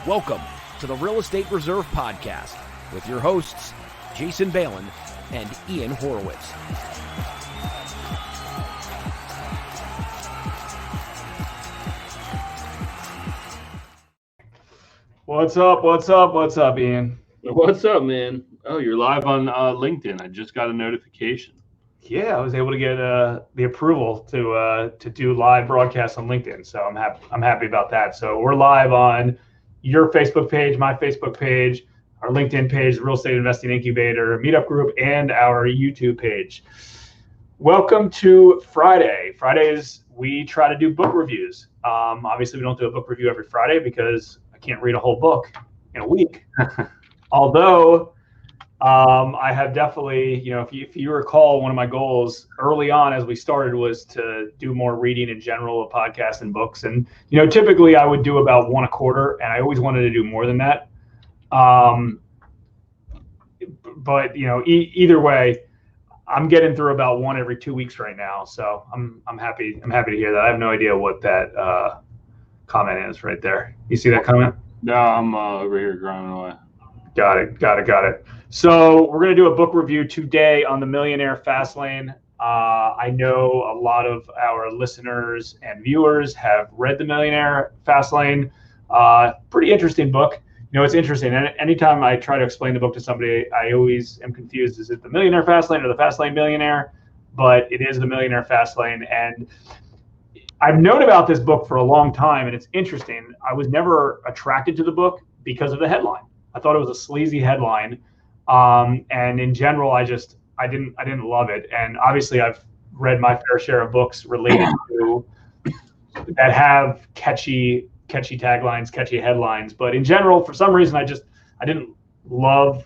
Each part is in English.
Welcome to the Real Estate Reserve Podcast with your hosts, Jason Balin and Ian Horowitz. What's up, Ian? What's up, man? Oh, you're live on LinkedIn. I just got a notification. Yeah, I was able to get the approval to do live broadcasts on LinkedIn, so I'm happy about that. So we're live on your Facebook page, my Facebook page, our LinkedIn page, Real Estate Investing Incubator Meetup Group, and our YouTube page. Welcome to Friday. Fridays we try to do book reviews. Obviously, we don't do a book review every Friday because I can't read a whole book in a week. Although I have definitely, if you recall, one of my goals early on as we started was to do more reading in general of podcasts and books. And, typically I would do about one a quarter, and I always wanted to do more than that. But, either way, I'm getting through about one every 2 weeks right now. So I'm happy to hear that. I have no idea what that comment is right there. You see that comment? No, I'm over here grinding away. Got it. So we're going to do a book review today on the Millionaire Fastlane. I know a lot of our listeners and viewers have read the Millionaire Fastlane. Pretty interesting book. It's interesting. And anytime I try to explain the book to somebody, I always am confused. Is it the Millionaire Fastlane or the Fastlane Millionaire? But it is the Millionaire Fastlane. And I've known about this book for a long time, and it's interesting. I was never attracted to the book because of the headline. I thought it was a sleazy headline, and in general, I didn't love it. And obviously, I've read my fair share of books related to that have catchy taglines, catchy headlines. But in general, for some reason, I didn't love.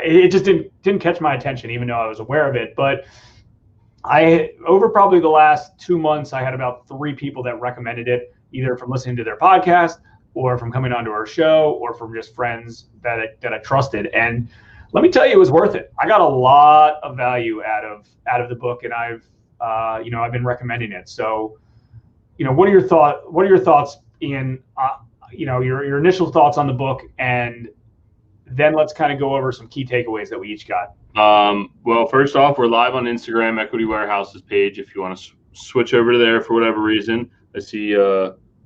It just didn't catch my attention, even though I was aware of it. But over probably the last 2 months, I had about 3 people that recommended it, either from listening to their podcast, or from coming onto our show, or from just friends that I trusted. And let me tell you, it was worth it. I got a lot of value out of the book, and I've been recommending it. So, what are your thoughts, Ian? Your initial thoughts on the book, and then let's kind of go over some key takeaways that we each got. Well, first off, we're live on Instagram, Equity Warehouse's page. If you want to switch over to there for whatever reason, I see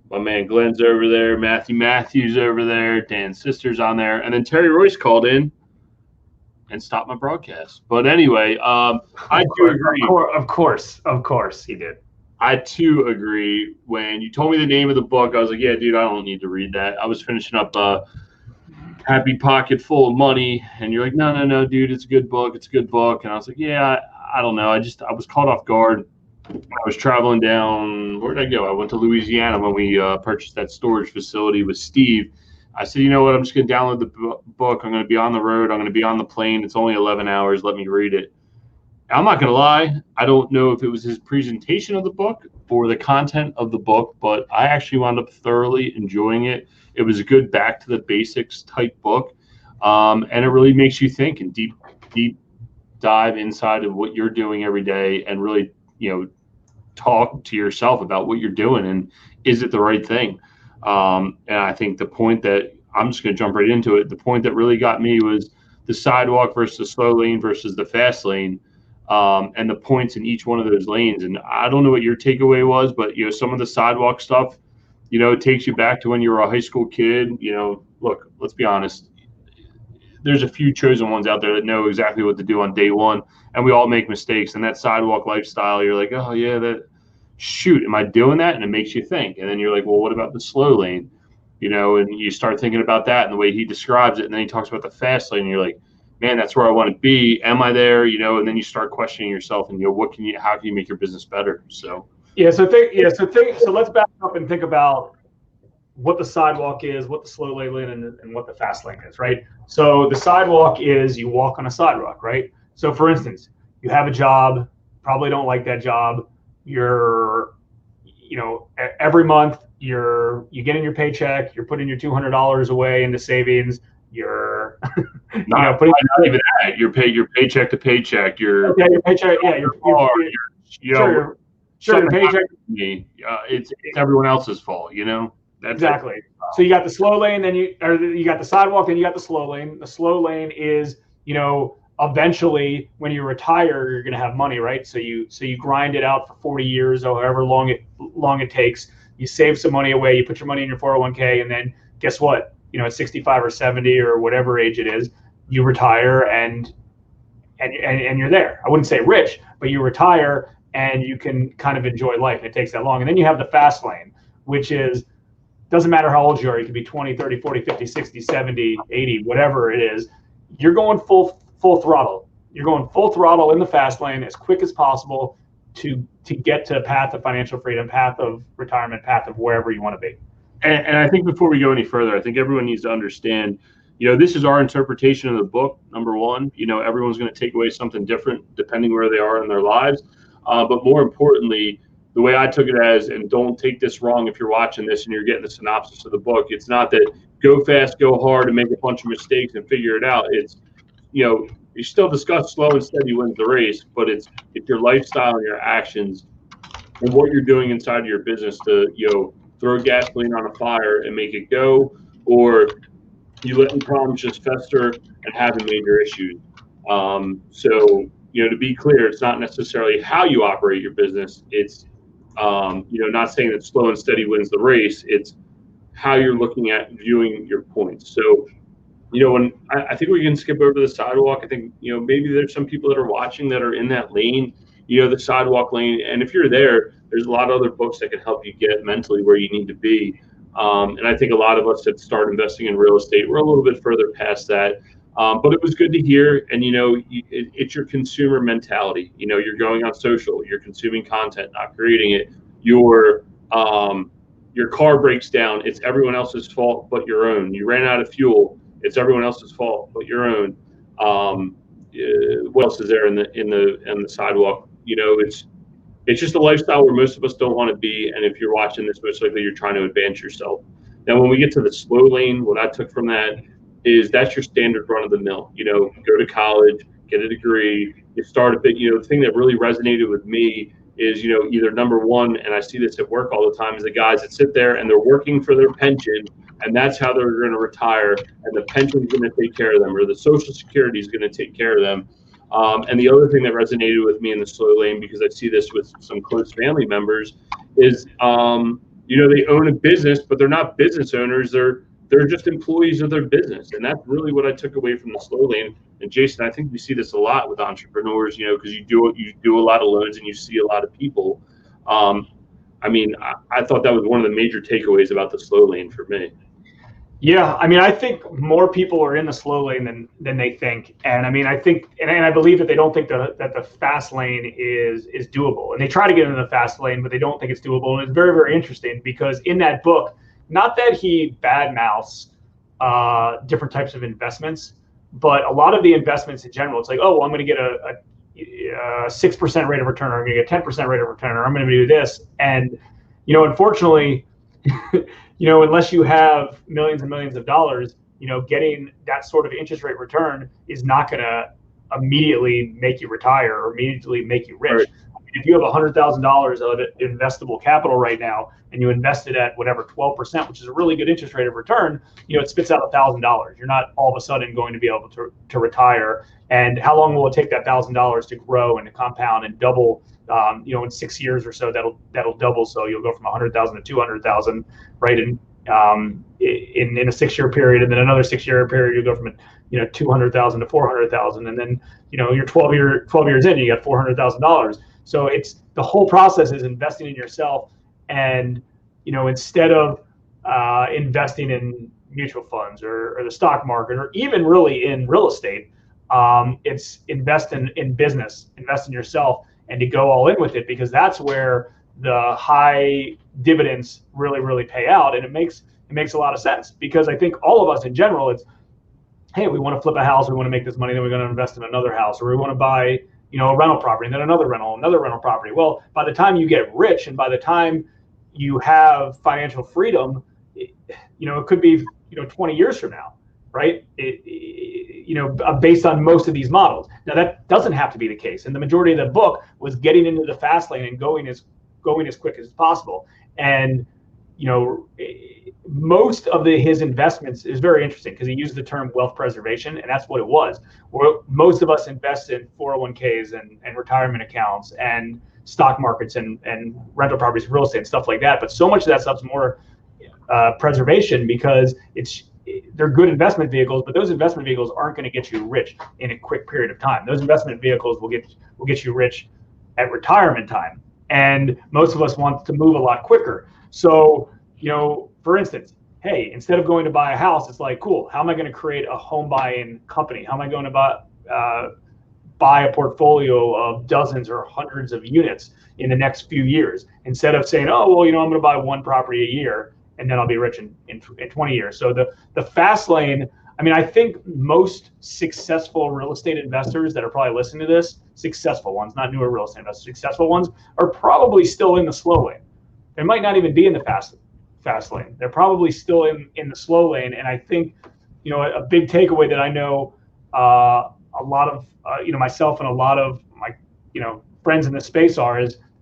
my man Glenn's over there, Matthew Matthews over there, Dan's sister's on there, and then Terry Royce called in and stopped my broadcast. But anyway, I do agree. Of course he did. I too agree. When you told me the name of the book, I was like, yeah, dude, I don't need to read that. I was finishing up Happy Pocket Full of Money, and you're like, no, dude, it's a good book. And I was like, yeah, I don't know. I was caught off guard. I was traveling down, where did I go? I went to Louisiana when we purchased that storage facility with Steve. I said, you know what? I'm just going to download the book. I'm going to be on the road. I'm going to be on the plane. It's only 11 hours. Let me read it. I'm not going to lie. I don't know if it was his presentation of the book or the content of the book, but I actually wound up thoroughly enjoying it. It was a good back to the basics type book. And it really makes you think and deep dive inside of what you're doing every day, and really, talk to yourself about what you're doing and is it the right thing. And I think the point that I'm just going to jump right into it. The point that really got me was the sidewalk versus the slow lane versus the fast lane, and the points in each one of those lanes. And I don't know what your takeaway was, but some of the sidewalk stuff, it takes you back to when you were a high school kid. Look, let's be honest. There's a few chosen ones out there that know exactly what to do on day one, and we all make mistakes. And that sidewalk lifestyle, you're like, oh yeah, am I doing that? And it makes you think. And then you're like, well, what about the slow lane? And you start thinking about that and the way he describes it. And then he talks about the fast lane, and you're like, man, that's where I want to be. Am I there? And then you start questioning yourself, and how can you make your business better? So so let's back up and think about what the sidewalk is, what the slow lane and what the fast lane is, right? So the sidewalk is you walk on a sidewalk, right? So for instance, you have a job, probably don't like that job. You're, every month you get in your paycheck, you're putting your $200 away into savings. You're, not even that. Your paycheck to paycheck. Your paycheck. Yeah, your car. Your paycheck. It's everyone else's fault. Exactly. So you got the slow lane, then you got the sidewalk, then you got the slow lane. The slow lane is, eventually when you retire, you're going to have money, right? So you grind it out for 40 years or however long it takes. You save some money away, you put your money in your 401k, and then guess what? At 65 or 70 or whatever age it is, you retire and you're there. I wouldn't say rich, but you retire and you can kind of enjoy life. And it takes that long. And then you have the fast lane, which is, doesn't matter how old you are. You could be 20, 30, 40, 50, 60, 70, 80, whatever it is. You're going full throttle. You're going full throttle in the fast lane as quick as possible to get to a path of financial freedom, path of retirement, path of wherever you want to be. And I think before we go any further, I think everyone needs to understand, this is our interpretation of the book, number one. Everyone's going to take away something different depending where they are in their lives. But more importantly, the way I took it as, and don't take this wrong if you're watching this and you're getting the synopsis of the book, it's not that go fast, go hard, and make a bunch of mistakes and figure it out. It's, you still discuss slow and steady wins the race, but it's your lifestyle and your actions and what you're doing inside of your business to, throw gasoline on a fire and make it go, or you let the problems just fester and having major issues. So, to be clear, it's not necessarily how you operate your business. It's, not saying that slow and steady wins the race. It's how you're looking at viewing your points. So, when I think we can skip over the sidewalk. I think, maybe there's some people that are watching that are in that lane, the sidewalk lane. And if you're there's a lot of other books that can help you get mentally where you need to be. And I think a lot of us that start investing in real estate, we're a little bit further past that. But it was good to hear. And, it's your consumer mentality. You're going on social, you're consuming content, not creating it. Your car breaks down. It's everyone else's fault but your own. You ran out of fuel. It's everyone else's fault but your own. What else is there in the sidewalk? It's just a lifestyle where most of us don't want to be. And if you're watching this, most likely you're trying to advance yourself. Now, when we get to the slow lane, what I took from that is that's your standard run of the mill. Go to college, get a degree, you start a bit. The thing that really resonated with me is, either number one, and I see this at work all the time, is the guys that sit there and they're working for their pension, and that's how they're going to retire, and the pension's going to take care of them, or the Social Security is going to take care of them. And the other thing that resonated with me in the slow lane, because I see this with some close family members, is, they own a business, but they're not business owners. They're just employees of their business. And that's really what I took away from the slow lane. And Jason, I think we see this a lot with entrepreneurs, because you do a lot of loans and you see a lot of people. I thought that was one of the major takeaways about the slow lane for me. Yeah, I think more people are in the slow lane than they think, and I think, and I believe that they don't think that the fast lane is doable, and they try to get into the fast lane, but they don't think it's doable. And it's very, very interesting because in that book, not that he badmouths different types of investments, but a lot of the investments in general, it's like, oh, well, I'm going to get a 6% rate of return, or I'm going to get 10% rate of return, or I'm going to do this, and unfortunately. Unless you have millions and millions of dollars, getting that sort of interest rate return is not going to immediately make you retire or immediately make you rich. Right. If you have $100,000 of investable capital right now and you invest it at whatever 12%, which is a really good interest rate of return, it spits out $1,000. You're not all of a sudden going to be able to retire. And how long will it take that $1,000 to grow and to compound and double? In 6 years or so, that'll double. So you'll go from 100,000 to 200,000, right? In a 6 year period, and then another 6 year period, you'll go from 200,000 to 400,000, and then you're 12 years in, you got $400,000. So it's the whole process is investing in yourself, and instead of investing in mutual funds or the stock market or even really in real estate, it's invest in business, invest in yourself, and to go all in with it, because that's where the high dividends really, really pay out. And it makes a lot of sense, because I think all of us in general, it's, hey, we want to flip a house, we want to make this money, then we're going to invest in another house, or we want to buy, a rental property, and then another rental property. Well, by the time you get rich and by the time you have financial freedom, it could be, 20 years from now, right? Based on most of these models. Now, that doesn't have to be the case. And the majority of the book was getting into the fast lane and going as quick as possible. And, most of his investments is very interesting because he used the term wealth preservation, and that's what it was. Most of us invest in 401ks and retirement accounts and stock markets and rental properties, real estate, and stuff like that. But so much of that stuff's more preservation because they're good investment vehicles, but those investment vehicles aren't going to get you rich in a quick period of time. Those investment vehicles will get you rich at retirement time, and most of us want to move a lot quicker. So, for instance, hey, instead of going to buy a house, it's like, cool, how am I going to create a home buying company? How am I going to buy a portfolio of dozens or hundreds of units in the next few years, instead of saying, oh, well, I'm going to buy one property a year and then I'll be rich in 20 years. So the fast lane, I think most successful real estate investors that are probably listening to this, successful ones, not newer real estate investors, successful ones are probably still in the slow lane. They might not even be in the fast lane. They're probably still in the slow lane. And I think, a big takeaway that I know a lot of, myself and a lot of my, friends in the space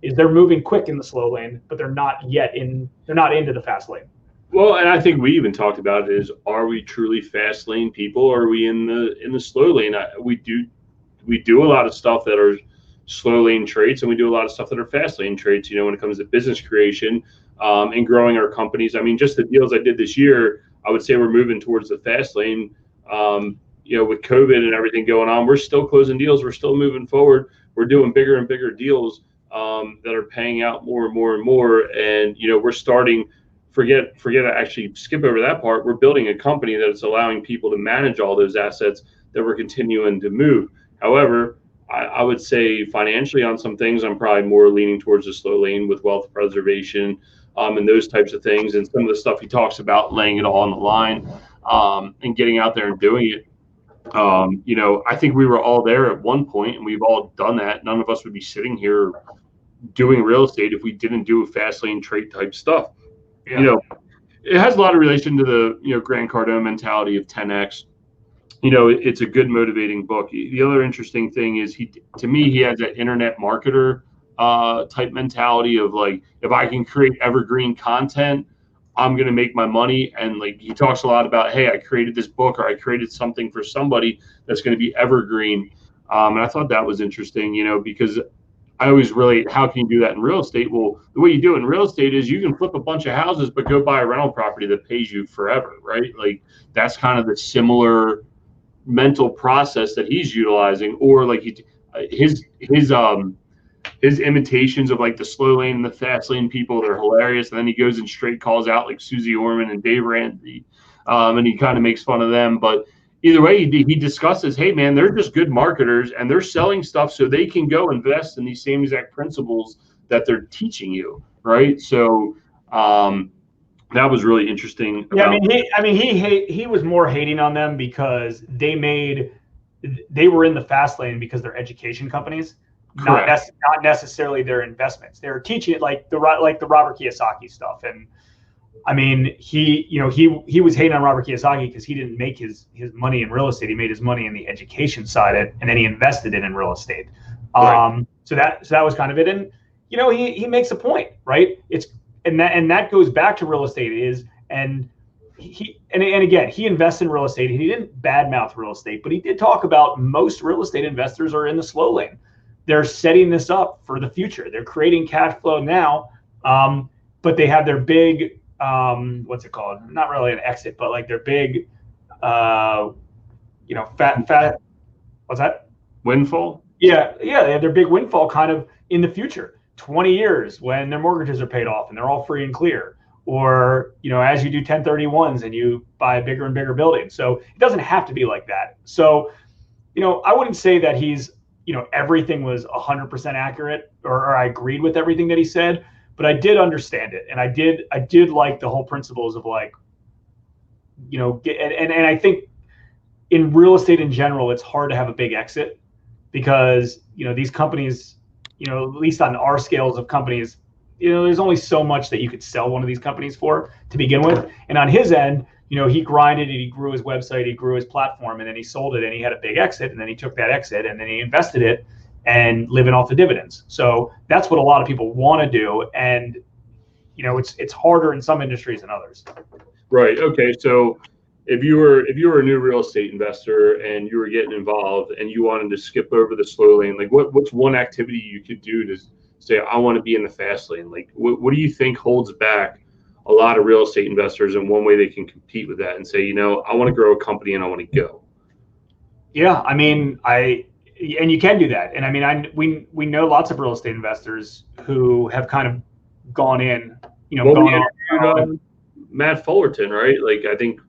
is they're moving quick in the slow lane, but they're not into the fast lane. Well, and I think we even talked about it is, are we truly fast lane people, or are we in the slow lane? We do a lot of stuff that are slow lane traits, and we do a lot of stuff that are fast lane traits, when it comes to business creation and growing our companies. Just the deals I did this year, I would say we're moving towards the fast lane. With COVID and everything going on, we're still closing deals. We're still moving forward. We're doing bigger and bigger deals that are paying out more and more and more. And, we're starting, forget I actually skip over that part. We're building a company that is allowing people to manage all those assets that we're continuing to move. However, I would say financially on some things, I'm probably more leaning towards the slow lane with wealth preservation and those types of things. And some of the stuff he talks about, laying it all on the line and getting out there and doing it. I think we were all there at one point, and we've all done that. None of us would be sitting here doing real estate if we didn't do fast lane trait type stuff. Yeah. It has a lot of relation to the Grant Cardone mentality of 10x. It's a good motivating book. The other interesting thing is he has that internet marketer type mentality of like, if I can create evergreen content, I'm going to make my money. And like, he talks a lot about, hey, I created this book, or I created something for somebody that's going to be evergreen. And I thought that was interesting, because I always relate, how can you do that in real estate? Well, the way you do it in real estate is you can flip a bunch of houses, but go buy a rental property that pays you forever, right? Like, that's kind of the similar mental process that he's utilizing. Or like his imitations of like the slow lane and the fast lane people, they're hilarious. And then he goes and straight calls out like Susie Orman and Dave Ramsey, and he kind of makes fun of them. But either way, he discusses, hey man, they're just good marketers, and they're selling stuff so they can go invest in these same exact principles that they're teaching you, right? So that was really interesting. Yeah, he was more hating on them because they were in the fast lane because they're education companies. Not necessarily their investments. They were teaching it like the Robert Kiyosaki stuff. And he was hating on Robert Kiyosaki because he didn't make his money in real estate. He made his money in the education side, and then he invested it in real estate. Right. So that was kind of it. And he makes a point, right? And that goes back to real estate and again, he invests in real estate. He didn't badmouth real estate, but he did talk about most real estate investors are in the slow lane. They're setting this up for the future. They're creating cash flow now, but they have their big, what's it called? Not really an exit, but like their big, fat. What's that? Windfall? Yeah. They have their big windfall kind of in the future, 20 years when their mortgages are paid off and they're all free and clear. Or, as you do 1031s and you buy a bigger and bigger building. So it doesn't have to be like that. So, I wouldn't say that he's, everything was 100% accurate or I agreed with everything that he said, but I did understand it. And I did like the whole principles of like, and I think in real estate in general, it's hard to have a big exit because, these companies, at least on our scales of companies, there's only so much that you could sell one of these companies for to begin with. And on his end, he grinded it, he grew his website, he grew his platform, and then he sold it and he had a big exit, and then he took that exit and then he invested it and living off the dividends. So that's what a lot of people want to do. And, it's harder in some industries than others. Right. Okay. So if you were a new real estate investor and you were getting involved and you wanted to skip over the slow lane, like what's one activity you could do to say, I want to be in the fast lane? Like what do you think holds back a lot of real estate investors, and one way they can compete with that and say, I want to grow a company and I want to go? Yeah, I mean, and you can do that. And I mean, we know lots of real estate investors who have kind of gone in, gone on. Matt Fullerton, right? Like, I think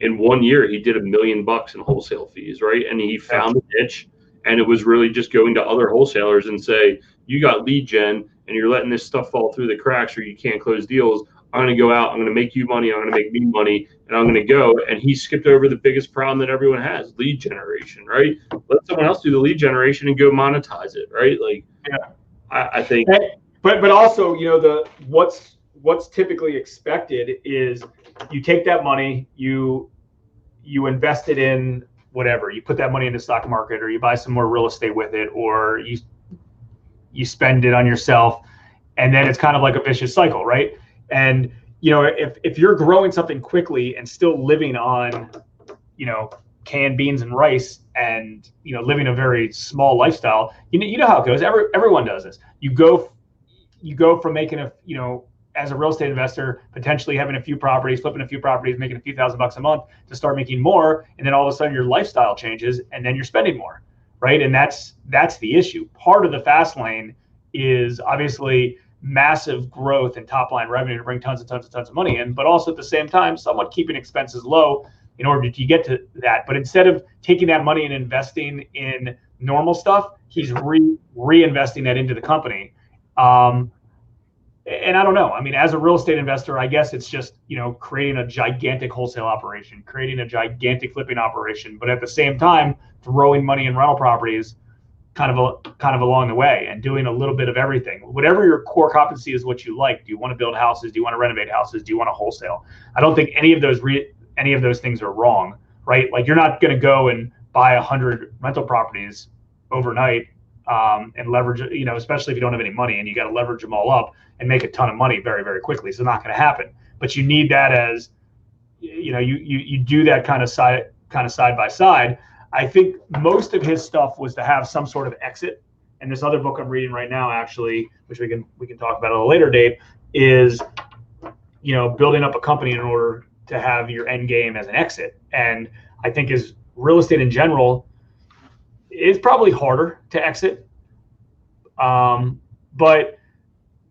in 1 year he did $1 million in wholesale fees, right? And he found a niche, and it was really just going to other wholesalers and say, you got lead gen and you're letting this stuff fall through the cracks or you can't close deals. I'm going to go out, I'm going to make you money, I'm going to make me money, and I'm going to go. And he skipped over the biggest problem that everyone has, lead generation, right? Let someone else do the lead generation and go monetize it, right? Like, yeah. I think. But also, what's typically expected is you take that money, you invest it in whatever, you put that money in the stock market, or you buy some more real estate with it, or you spend it on yourself, and then it's kind of like a vicious cycle, right? And if you're growing something quickly and still living on canned beans and rice, and living a very small lifestyle, you know how it goes. Everyone does this. You go from making as a real estate investor, potentially having a few properties, flipping a few properties, making a few $1,000s a month, to start making more, and then all of a sudden your lifestyle changes, and then you're spending more, right? And that's the issue. Part of the fast lane is obviously massive growth and top line revenue to bring tons of money in, but also at the same time, somewhat keeping expenses low in order to get to that. But instead of taking that money and investing in normal stuff, he's reinvesting that into the company. And I don't know. I mean, as a real estate investor, I guess it's just, creating a gigantic wholesale operation, creating a gigantic flipping operation, but at the same time, throwing money in rental properties kind of along the way, and doing a little bit of everything. Whatever your core competency is, what you like. Do you want to build houses? Do you want to renovate houses? Do you want to wholesale? I don't think any of those things are wrong, right? Like, you're not going to go and buy 100 rental properties overnight and leverage, especially if you don't have any money, and you got to leverage them all up and make a ton of money very, very quickly. It's not going to happen. But you need that as, you do that kind of side by side. I think most of his stuff was to have some sort of exit. And this other book I'm reading right now, actually, which we can talk about at a later date, is building up a company in order to have your end game as an exit. And I think as real estate in general is probably harder to exit. But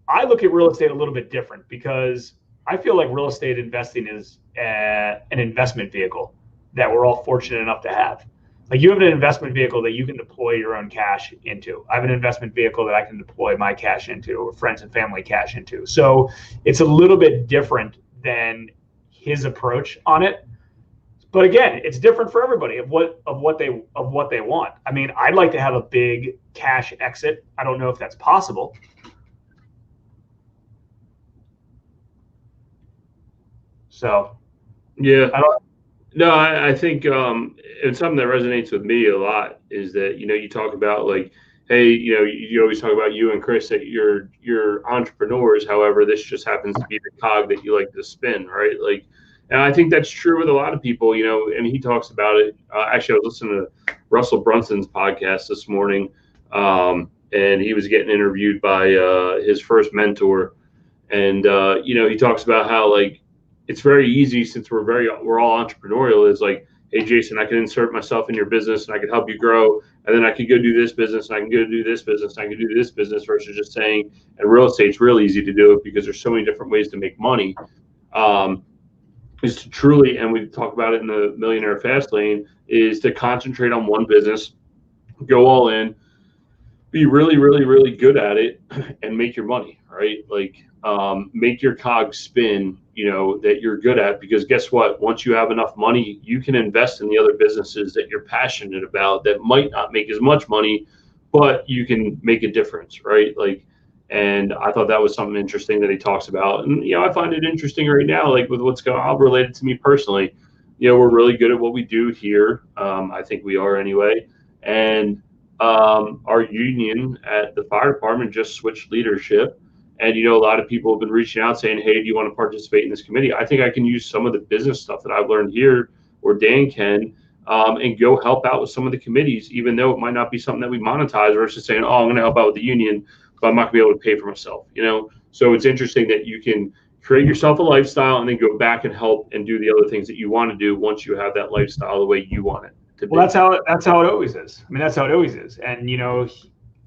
I look at real estate a little bit different, because I feel like real estate investing is an investment vehicle that we're all fortunate enough to have. Like, you have an investment vehicle that you can deploy your own cash into. I have an investment vehicle that I can deploy my cash into, or friends and family cash into. So it's a little bit different than his approach on it. But again, it's different for everybody of what they want. I mean, I'd like to have a big cash exit. I don't know if that's possible. So, yeah, I think it's something that resonates with me a lot is that, you talk about, like, hey, you always talk about you and Chris, that you're entrepreneurs. However, this just happens to be the cog that you like to spin, right? Like, and I think that's true with a lot of people, and he talks about it. Actually, I was listening to Russell Brunson's podcast this morning, and he was getting interviewed by his first mentor. And, he talks about how, like, it's very easy, since we're all entrepreneurial. It's like, hey, Jason, I can insert myself in your business and I can help you grow. And then I can go do this business, and I can go do this business, and I can do this business, versus just saying, and real estate's real easy to do it because there's so many different ways to make money. Is to truly, and we talk about it in the Millionaire Fastlane, is to concentrate on one business, go all in, be really, really, really good at it, and make your money, right? Like, make your cog spin, that you're good at, because guess what? Once you have enough money, you can invest in the other businesses that you're passionate about that might not make as much money, but you can make a difference, right? Like, and I thought that was something interesting that he talks about. And, I find it interesting right now, like with what's going on related to me personally. We're really good at what we do here. I think we are anyway. And our union at the fire department just switched leadership. And, a lot of people have been reaching out saying, hey, do you want to participate in this committee? I think I can use some of the business stuff that I've learned here, or Dan can, and go help out with some of the committees, even though it might not be something that we monetize, versus saying, oh, I'm going to help out with the union, but I'm not going to be able to pay for myself, So it's interesting that you can create yourself a lifestyle and then go back and help and do the other things that you want to do once you have that lifestyle the way you want it to be. Well, that's how it always is. I mean, that's how it always is. And,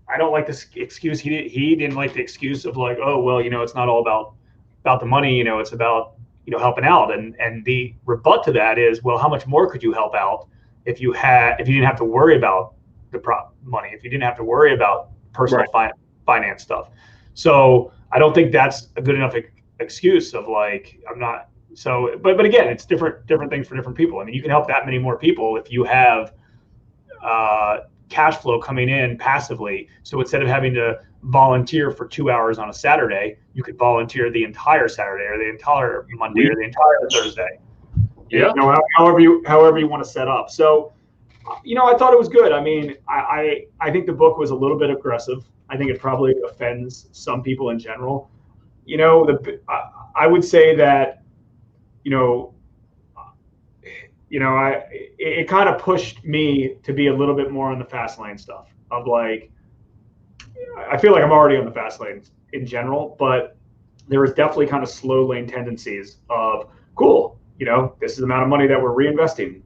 I don't like this excuse. He didn't like the excuse of like, oh, well, it's not all about the money, it's about, helping out. And the rebut to that is, well, how much more could you help out if you didn't have to worry about the money, if you didn't have to worry about personal finance stuff. So I don't think that's a good enough excuse of like, I'm not. So, but again, it's different things for different people. I mean, you can help that many more people if you have cash flow coming in passively. So instead of having to volunteer for 2 hours on a Saturday, you could volunteer the entire Saturday or the entire Monday or the entire Thursday. Yeah. However you want to set up. So, I thought it was good. I mean, I think the book was a little bit aggressive. I think it probably offends some people in general. I would say that, it kind of pushed me to be a little bit more on the fast lane stuff of like, I feel like I'm already on the fast lane in general, but there is definitely kind of slow lane tendencies of cool, this is the amount of money that we're reinvesting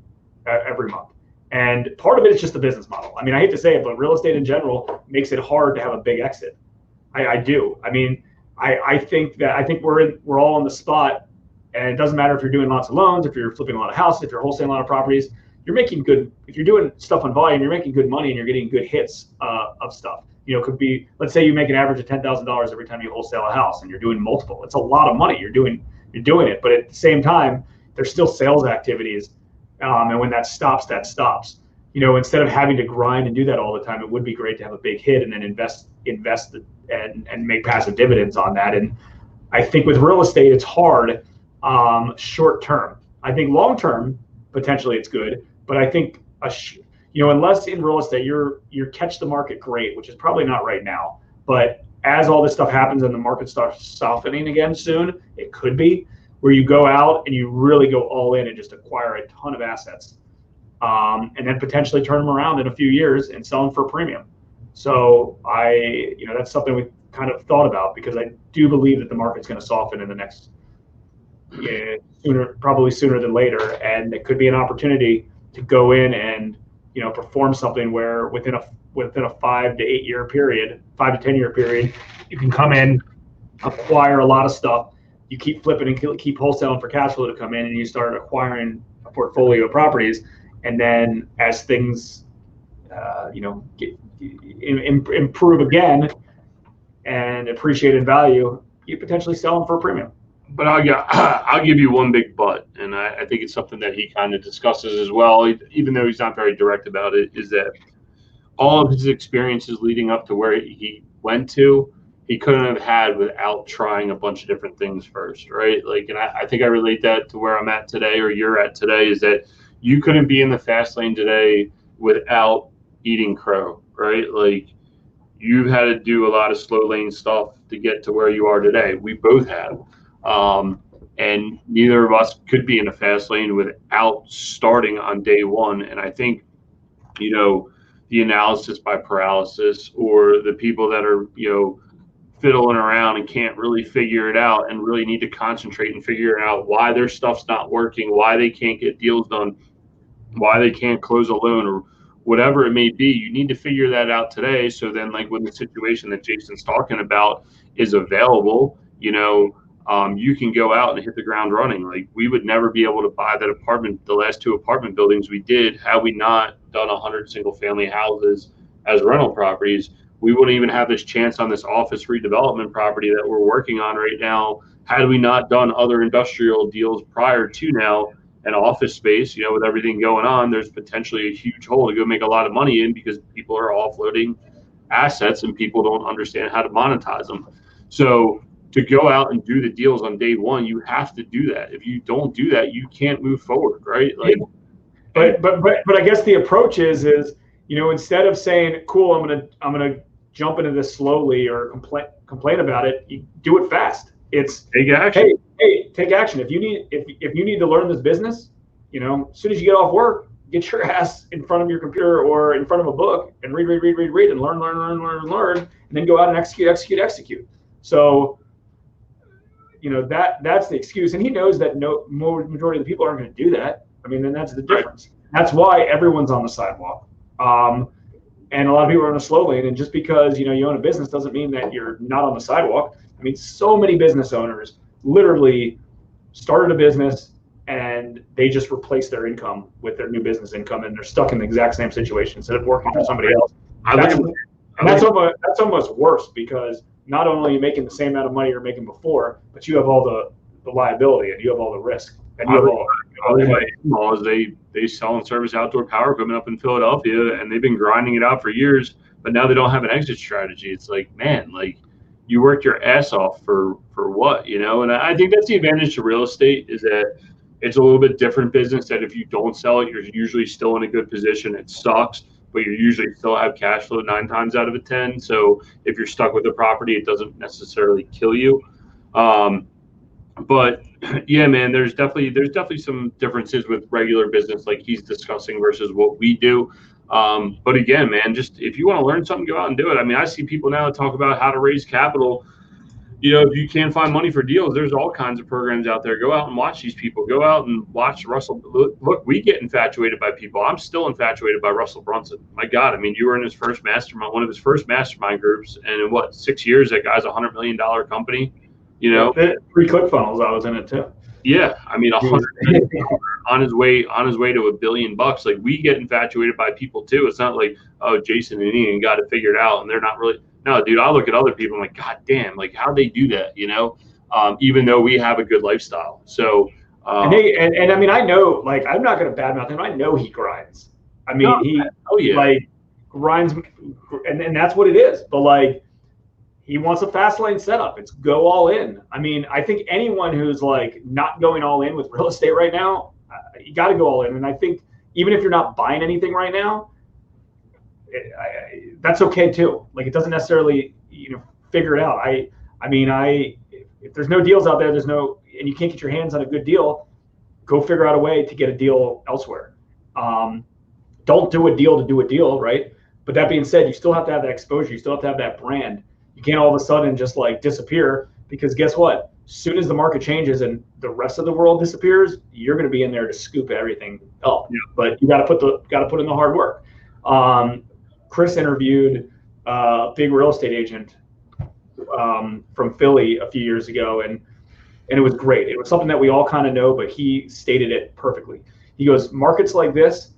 every month. And part of it is just the business model. I mean, I hate to say it, but real estate in general makes it hard to have a big exit. I do. I mean, I think we're all on the spot. And it doesn't matter if you're doing lots of loans, if you're flipping a lot of houses, if you're wholesaling a lot of properties, you're making good. If you're doing stuff on volume, you're making good money and you're getting good hits of stuff. Could be, let's say you make an average of $10,000 every time you wholesale a house and you're doing multiple. It's a lot of money. You're doing it. But at the same time, there's still sales activities. And when that stops, that stops. Instead of having to grind and do that all the time, it would be great to have a big hit and then invest and make passive dividends on that. And I think with real estate, it's hard. Short term. I think long term, potentially it's good, but I think unless in real estate you're catch the market great, which is probably not right now, but as all this stuff happens and the market starts softening again soon, it could be where you go out and you really go all in and just acquire a ton of assets, and then potentially turn them around in a few years and sell them for a premium. So that's something we kind of thought about because I do believe that the market's going to soften in the next. Probably sooner than later, and it could be an opportunity to go in and perform something where within a 5 to 8 year period, 5 to 10 year period, you can come in, acquire a lot of stuff. You keep flipping and keep wholesaling for cash flow to come in, and you start acquiring a portfolio of properties. And then as things, improve again and appreciate in value, you potentially sell them for a premium. But I'll give you one big but, and I think it's something that he kind of discusses as well, even though he's not very direct about it, is that all of his experiences leading up to where he went to, he couldn't have had without trying a bunch of different things first, right? Like, and I think I relate that to where I'm at today or you're at today, is that you couldn't be in the fast lane today without eating crow, right? Like, you've had to do a lot of slow lane stuff to get to where you are today. We both have. And neither of us could be in a fast lane without starting on day one. And I think, the analysis by paralysis, or the people that are, fiddling around and can't really figure it out and really need to concentrate and figure out why their stuff's not working, why they can't get deals done, why they can't close a loan, or whatever it may be. You need to figure that out today. So then, like, when the situation that Jason's talking about is available, you can go out and hit the ground running. Like, we would never be able to buy that apartment, the last 2 apartment buildings we did, had we not done 100 single family houses as rental properties. We wouldn't even have this chance on this office redevelopment property that we're working on right now, had we not done other industrial deals prior to now. And office space, with everything going on, there's potentially a huge hole to go make a lot of money in, because people are offloading assets and people don't understand how to monetize them. So to go out and do the deals on day one, you have to do that. If you don't do that, you can't move forward, right? Like, but I guess the approach is instead of saying, cool, I'm gonna jump into this slowly or complain about it. You do it fast. It's take action. Hey, take action. If you need to learn this business, as soon as you get off work, get your ass in front of your computer or in front of a book and read and learn, and then go out and execute. So, that's the excuse. And he knows that majority of the people aren't going to do that. I mean, then that's the difference. Right. That's why everyone's on the sidewalk. And a lot of people are in a slow lane. And just because, you own a business doesn't mean that you're not on the sidewalk. I mean, so many business owners literally started a business and they just replace their income with their new business income, and they're stuck in the exact same situation instead of working for somebody else. That's almost worse, because not only are you making the same amount of money you're making before, but you have all the liability and you have all the risk. And you have all they sell and service outdoor power equipment up in Philadelphia, and they've been grinding it out for years, but now they don't have an exit strategy. It's like, man, like, you worked your ass off for what, And I think that's the advantage to real estate, is that it's a little bit different business, that if you don't sell it, you're usually still in a good position. It sucks, but you usually still have cash flow 9 times out of 10. So if you're stuck with the property, it doesn't necessarily kill you. But yeah, man, there's definitely some differences with regular business like he's discussing versus what we do. But again, man, just if you want to learn something, go out and do it. I mean, I see people now talk about how to raise capital. If you can't find money for deals, there's all kinds of programs out there. Go out and watch these people. Go out and watch Russell. Look, we get infatuated by people. I'm still infatuated by Russell Brunson. My God, I mean, you were in his first mastermind, one of his first mastermind groups, and in 6 years, that guy's $100 million company. 3 ClickFunnels, I was in it too. Yeah, I mean, 100 million on his way to $1 billion. Like, we get infatuated by people too. It's not like, oh, Jason and Ian got it figured out, and they're not really. No, dude, I look at other people, I'm like, God damn, like, how'd they do that, even though we have a good lifestyle. So, and I mean, I know, like, I'm not going to badmouth him. I know he grinds. I mean, like, grinds, and that's what it is. But, like, he wants a fast lane setup. It's go all in. I mean, I think anyone who's, like, not going all in with real estate right now, you got to go all in. And I think even if you're not buying anything right now, that's okay too. Like, it doesn't necessarily, figure it out. I mean, if there's no deals out there, and you can't get your hands on a good deal, go figure out a way to get a deal elsewhere. Don't do a deal to do a deal, right? But that being said, you still have to have that exposure. You still have to have that brand. You can't all of a sudden just, like, disappear, because guess what? As soon as the market changes and the rest of the world disappears, you're going to be in there to scoop everything up. Yeah. But you got to put in the hard work. Chris interviewed a big real estate agent from Philly a few years ago, and it was great. It was something that we all kind of know, but he stated it perfectly. He goes, markets like this,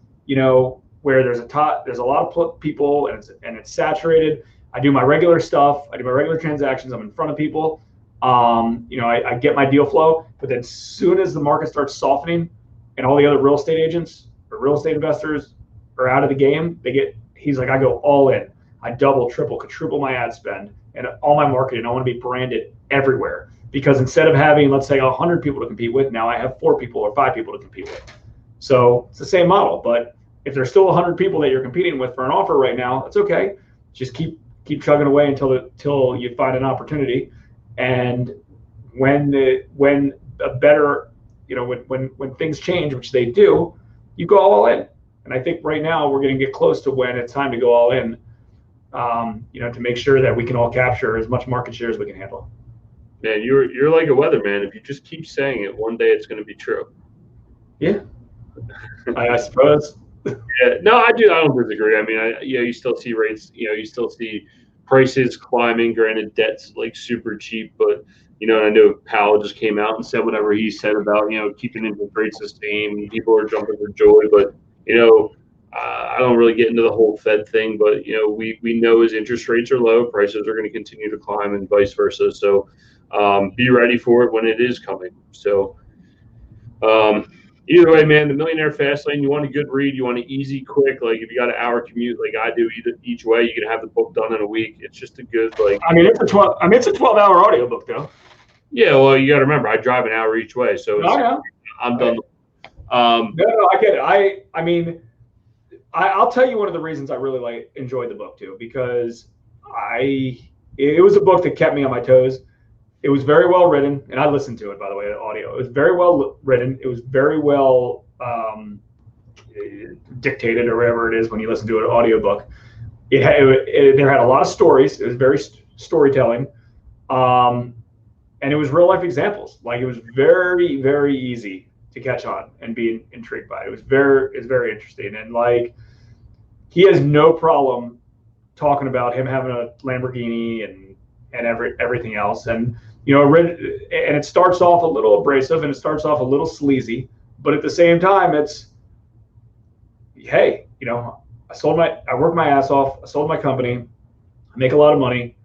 where there's a lot of people and it's saturated. I do my regular stuff. I do my regular transactions. I'm in front of people. I get my deal flow, but then as soon as the market starts softening and all the other real estate agents or real estate investors are out of the game, he's like, I go all in. I double, triple, quadruple my ad spend and all my marketing. I want to be branded everywhere, because instead of having, let's say, 100 people to compete with, now I have 4 people or 5 people to compete with. So it's the same model, but if there's still 100 people that you're competing with for an offer right now, it's okay. Just keep chugging away until you find an opportunity. And when things change, which they do, you go all in. And I think right now we're going to get close to when it's time to go all in, to make sure that we can all capture as much market share as we can handle. Man, you're like a weatherman. If you just keep saying it, one day it's going to be true. Yeah, I suppose. Yeah, no, I don't disagree. I mean, you still see rates. You still see prices climbing. Granted, debt's like super cheap, but I know Powell just came out and said whatever he said about keeping interest rates the same. People are jumping for joy, but I don't really get into the whole Fed thing. But we know as interest rates are low, prices are going to continue to climb, and vice versa. So be ready for it when it is coming. So. Either way, man, the Millionaire Fastlane, you want a good read, you want an easy, quick, like if you got an hour commute like I do each way, you can have the book done in a week. It's just a good, like. It's a 12-hour audiobook though. Yeah, well, you got to remember, I drive an hour each way, so I'm done. No, I get it. I'll tell you one of the reasons I really enjoyed the book too, because it was a book that kept me on my toes. It was very well written, and I listened to it, by the way, audio. It was very well written. It was very well dictated, or whatever it is when you listen to an audiobook. There had a lot of stories. It was very storytelling, and it was real life examples. Like, it was very, very easy to catch on and be intrigued by. It's very interesting, and like, he has no problem talking about him having a Lamborghini and everything else. And and it starts off a little abrasive and it starts off a little sleazy, but at the same time, it's, hey, I worked my ass off. I sold my company. I make a lot of money.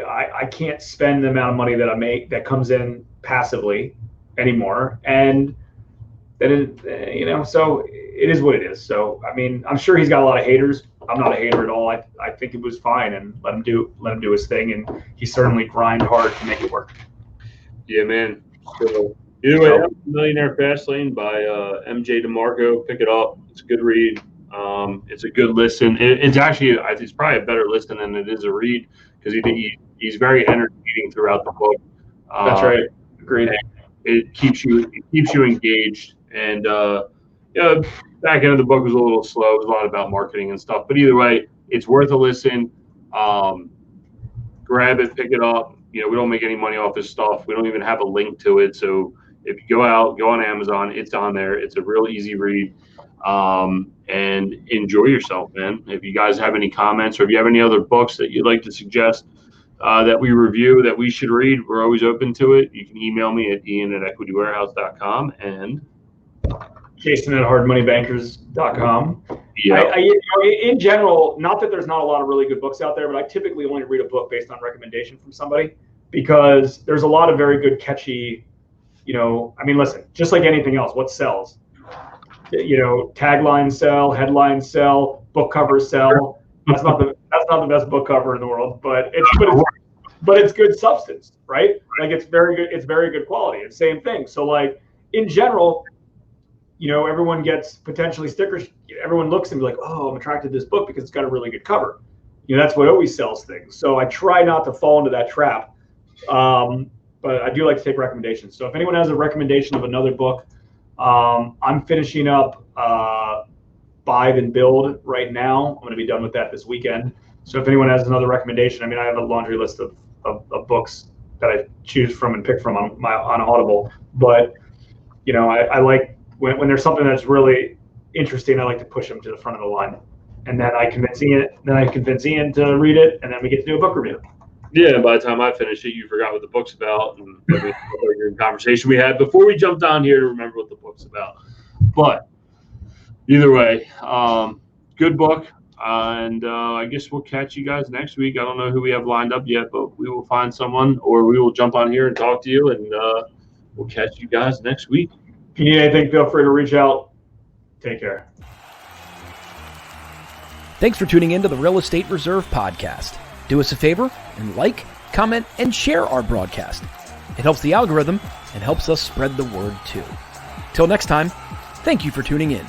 I can't spend the amount of money that I make that comes in passively anymore. And then, so it is what it is. So, I mean, I'm sure he's got a lot of haters. I'm not a hater at all. I think it was fine, and let him do his thing. And he certainly grind hard to make it work. Yeah, man. So either way, Millionaire Fastlane by MJ DeMarco. Pick it up. It's a good read. It's a good listen. It's actually, it's probably a better listen than it is a read, because he's very entertaining throughout the book. That's right. Agreed. It keeps you engaged, and back end of the book was a little slow. It was a lot about marketing and stuff, but either way, it's worth a listen. Grab it, pick it up. We don't make any money off this stuff. We don't even have a link to it. So if you go on Amazon, it's on there. It's a real easy read, and enjoy yourself, man. If you guys have any comments, or if you have any other books that you'd like to suggest that we review, that we should read, we're always open to it. You can email me at ian@equitywarehouse.com and Jason@hardmoneybankers.com. yeah. In general, not that there's not a lot of really good books out there, but I typically only read a book based on recommendation from somebody, because there's a lot of very good, catchy, listen, just like anything else, what sells? Taglines sell, headlines sell, book covers sell. That's not the best book cover in the world, but it's good substance, right? Like, it's very good. It's very good quality. It's same thing. So, like, in general, everyone gets potentially stickers. Everyone looks and be like, oh, I'm attracted to this book because it's got a really good cover. That's what always sells things. So I try not to fall into that trap. But I do like to take recommendations. So if anyone has a recommendation of another book, I'm finishing up Buy and Build right now. I'm going to be done with that this weekend. So if anyone has another recommendation, I have a laundry list of books that I choose from and pick from on Audible. But, I like, when there's something that's really interesting, I like to push them to the front of the line. And then I convince Ian to read it, and then we get to do a book review. Yeah, by the time I finish it, you forgot what the book's about, and every conversation we had before we jumped on here to remember what the book's about. But either way, good book, and I guess we'll catch you guys next week. I don't know who we have lined up yet, but we will find someone, or we will jump on here and talk to you, and we'll catch you guys next week. If you need anything, feel free to reach out. Take care. Thanks for tuning in to the Real Estate Reserve Podcast. Do us a favor and like, comment, and share our broadcast. It helps the algorithm and helps us spread the word too. Till next time, thank you for tuning in.